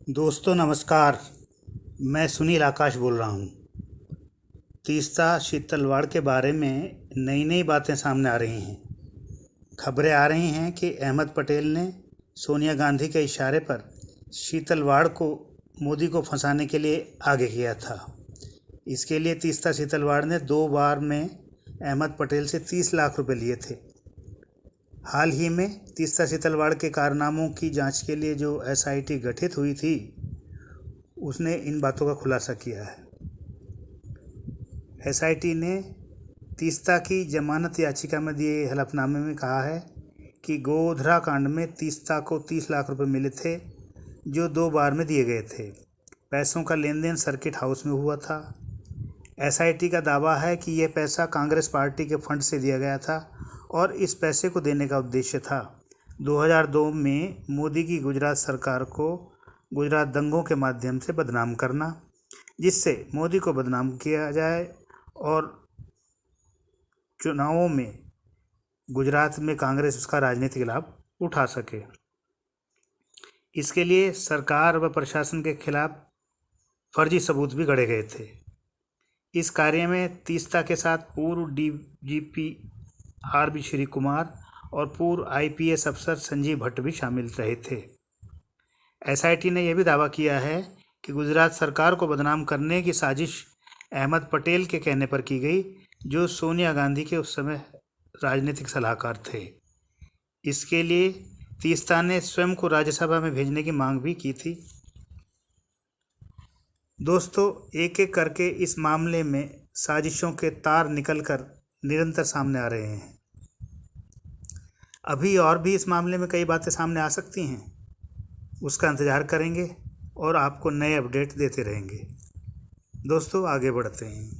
दोस्तों नमस्कार। मैं सुनील आकाश बोल रहा हूँ। तीस्ता शीतलवाड़ के बारे में नई नई बातें सामने आ रही हैं। खबरें आ रही हैं कि अहमद पटेल ने सोनिया गांधी के इशारे पर शीतलवाड़ को मोदी को फंसाने के लिए आगे किया था। इसके लिए तीस्ता शीतलवाड़ ने 2 बार में अहमद पटेल से 30 लाख रुपए लिए थे। हाल ही में तीस्ता शीतलवाड़ के कारनामों की जांच के लिए जो एसआईटी गठित हुई थी, उसने इन बातों का खुलासा किया है। एसआईटी ने तीस्ता की जमानत याचिका में दिए हलफनामे में कहा है कि गोधरा कांड में तीस्ता को 30 लाख रुपए मिले थे, जो 2 बार में दिए गए थे। पैसों का लेन देन सर्किट हाउस में हुआ था। एसआईटी का दावा है कि यह पैसा कांग्रेस पार्टी के फंड से दिया गया था और इस पैसे को देने का उद्देश्य था 2002 में मोदी की गुजरात सरकार को गुजरात दंगों के माध्यम से बदनाम करना, जिससे मोदी को बदनाम किया जाए और चुनावों में गुजरात में कांग्रेस उसका राजनीतिक लाभ उठा सके। इसके लिए सरकार व प्रशासन के खिलाफ फर्जी सबूत भी गढ़े गए थे। इस कार्य में तीस्ता के साथ पूर्व डीजीपी आरबी श्री कुमार और पूर्व आईपीएस अफसर संजीव भट्ट भी शामिल रहे थे। एसआईटी ने यह भी दावा किया है कि गुजरात सरकार को बदनाम करने की साजिश अहमद पटेल के कहने पर की गई, जो सोनिया गांधी के उस समय राजनीतिक सलाहकार थे। इसके लिए तीस्ता ने स्वयं को राज्यसभा में भेजने की मांग भी की थी। दोस्तों, एक एक करके इस मामले में साजिशों के तार निकलकर निरंतर सामने आ रहे हैं। अभी और भी इस मामले में कई बातें सामने आ सकती हैं। उसका इंतज़ार करेंगे और आपको नए अपडेट देते रहेंगे। दोस्तों, आगे बढ़ते हैं।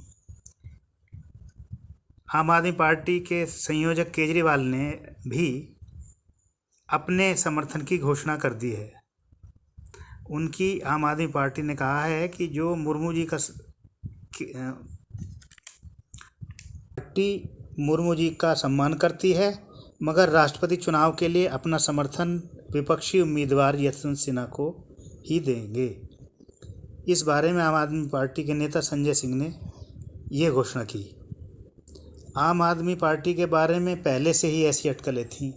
आम आदमी पार्टी के संयोजक केजरीवाल ने भी अपने समर्थन की घोषणा कर दी है। उनकी आम आदमी पार्टी ने कहा है कि जो मुर्मू जी का सम्मान करती है, मगर राष्ट्रपति चुनाव के लिए अपना समर्थन विपक्षी उम्मीदवार यशवंत सिन्हा को ही देंगे। इस बारे में आम आदमी पार्टी के नेता संजय सिंह ने ये घोषणा की। आम आदमी पार्टी के बारे में पहले से ही ऐसी अटकलें थीं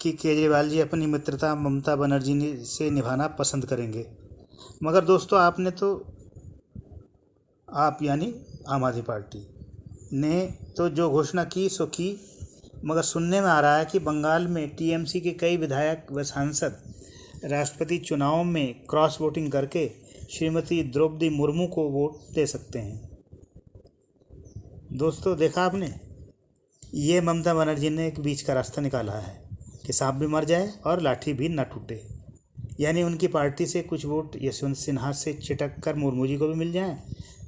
कि केजरीवाल जी अपनी मित्रता ममता बनर्जी से निभाना पसंद करेंगे, मगर दोस्तों आप यानी आम आदमी पार्टी ने तो जो घोषणा की सो की, मगर सुनने में आ रहा है कि बंगाल में टीएमसी के कई विधायक व सांसद राष्ट्रपति चुनाव में क्रॉस वोटिंग करके श्रीमती द्रौपदी मुर्मू को वोट दे सकते हैं। दोस्तों, देखा आपने, ये ममता बनर्जी ने एक बीच का रास्ता निकाला है कि सांप भी मर जाए और लाठी भी न टूटे। यानी उनकी पार्टी से कुछ वोट यशवंत सिन्हा से चिटक कर मुर्मू जी को भी मिल जाएं,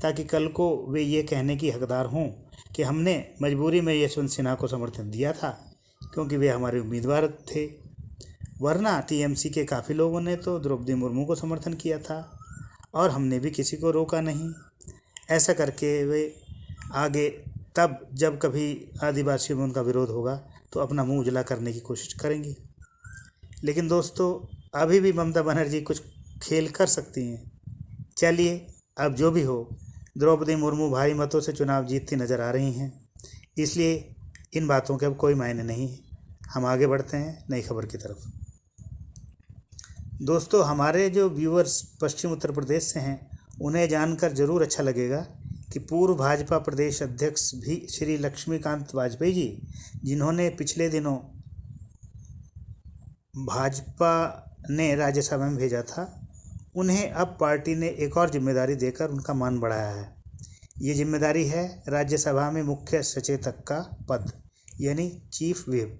ताकि कल को वे ये कहने की हकदार हों कि हमने मजबूरी में यशवंत सिन्हा को समर्थन दिया था क्योंकि वे हमारे उम्मीदवार थे, वरना टीएमसी के काफ़ी लोगों ने तो द्रौपदी मुर्मू को समर्थन किया था और हमने भी किसी को रोका नहीं। ऐसा करके वे आगे तब जब कभी आदिवासियों में उनका विरोध होगा तो अपना मुंह उजला करने की कोशिश करेंगे। लेकिन दोस्तों, अभी भी ममता बनर्जी कुछ खेल कर सकती हैं। चलिए, अब जो भी हो, द्रौपदी मुर्मू भारी मतों से चुनाव जीतती नज़र आ रही हैं, इसलिए इन बातों के अब कोई मायने नहीं है। हम आगे बढ़ते हैं नई खबर की तरफ। दोस्तों, हमारे जो व्यूअर्स पश्चिम उत्तर प्रदेश से हैं, उन्हें जानकर ज़रूर अच्छा लगेगा कि पूर्व भाजपा प्रदेश अध्यक्ष भी श्री लक्ष्मीकांत वाजपेयी जी, जिन्होंने पिछले दिनों भाजपा ने राज्यसभा में भेजा था, उन्हें अब पार्टी ने एक और जिम्मेदारी देकर उनका मान बढ़ाया है। ये जिम्मेदारी है राज्यसभा में मुख्य सचेतक का पद, यानी चीफ व्हिप।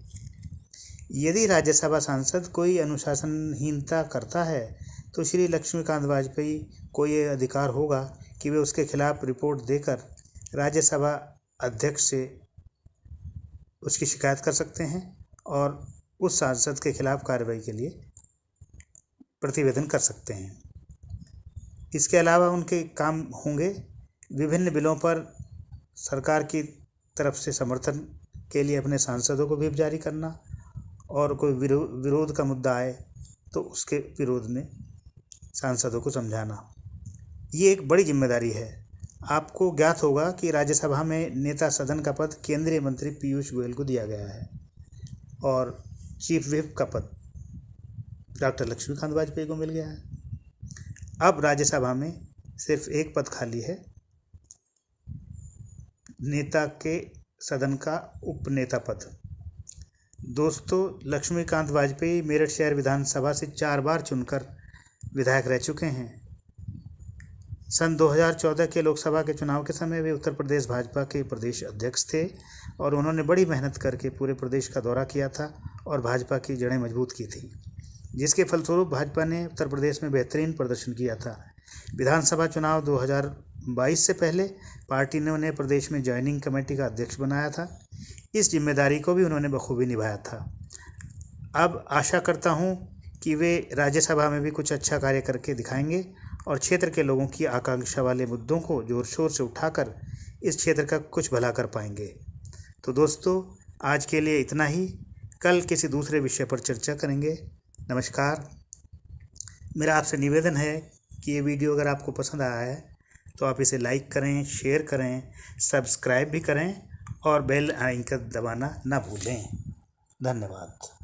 यदि राज्यसभा सांसद कोई अनुशासनहीनता करता है तो श्री लक्ष्मीकांत वाजपेयी को ये अधिकार होगा कि वे उसके खिलाफ रिपोर्ट देकर राज्यसभा अध्यक्ष से उसकी शिकायत कर सकते हैं और उस सांसद के खिलाफ कार्रवाई के लिए प्रतिवेदन कर सकते हैं। इसके अलावा उनके काम होंगे विभिन्न बिलों पर सरकार की तरफ से समर्थन के लिए अपने सांसदों को व्हिप जारी करना, और कोई विरोध का मुद्दा आए तो उसके विरोध में सांसदों को समझाना। ये एक बड़ी जिम्मेदारी है। आपको ज्ञात होगा कि राज्यसभा में नेता सदन का पद केंद्रीय मंत्री पीयूष गोयल को दिया गया है और चीफ व्हिप का पद डॉक्टर लक्ष्मीकांत वाजपेयी को मिल गया है। अब राज्यसभा में सिर्फ एक पद खाली है, नेता के सदन का उपनेता पद। दोस्तों, लक्ष्मीकांत वाजपेयी मेरठ शहर विधानसभा से 4 बार चुनकर विधायक रह चुके हैं। सन 2014 के लोकसभा के चुनाव के समय वे उत्तर प्रदेश भाजपा के प्रदेश अध्यक्ष थे और उन्होंने बड़ी मेहनत करके पूरे प्रदेश का दौरा किया था और भाजपा की जड़ें मजबूत की थी, जिसके फलस्वरूप भाजपा ने उत्तर प्रदेश में बेहतरीन प्रदर्शन किया था। विधानसभा चुनाव 2022 से पहले पार्टी ने उन्हें प्रदेश में ज्वाइनिंग कमेटी का अध्यक्ष बनाया था। इस जिम्मेदारी को भी उन्होंने बखूबी निभाया था। अब आशा करता हूं कि वे राज्यसभा में भी कुछ अच्छा कार्य करके दिखाएंगे और क्षेत्र के लोगों की आकांक्षा वाले मुद्दों को जोर शोर से उठाकर इस क्षेत्र का कुछ भला कर पाएंगे। तो दोस्तों, आज के लिए इतना ही। कल किसी दूसरे विषय पर चर्चा करेंगे। नमस्कार। मेरा आपसे निवेदन है कि ये वीडियो अगर आपको पसंद आया है तो आप इसे लाइक करें, शेयर करें, सब्सक्राइब भी करें और बेल आइकन दबाना ना भूलें। धन्यवाद।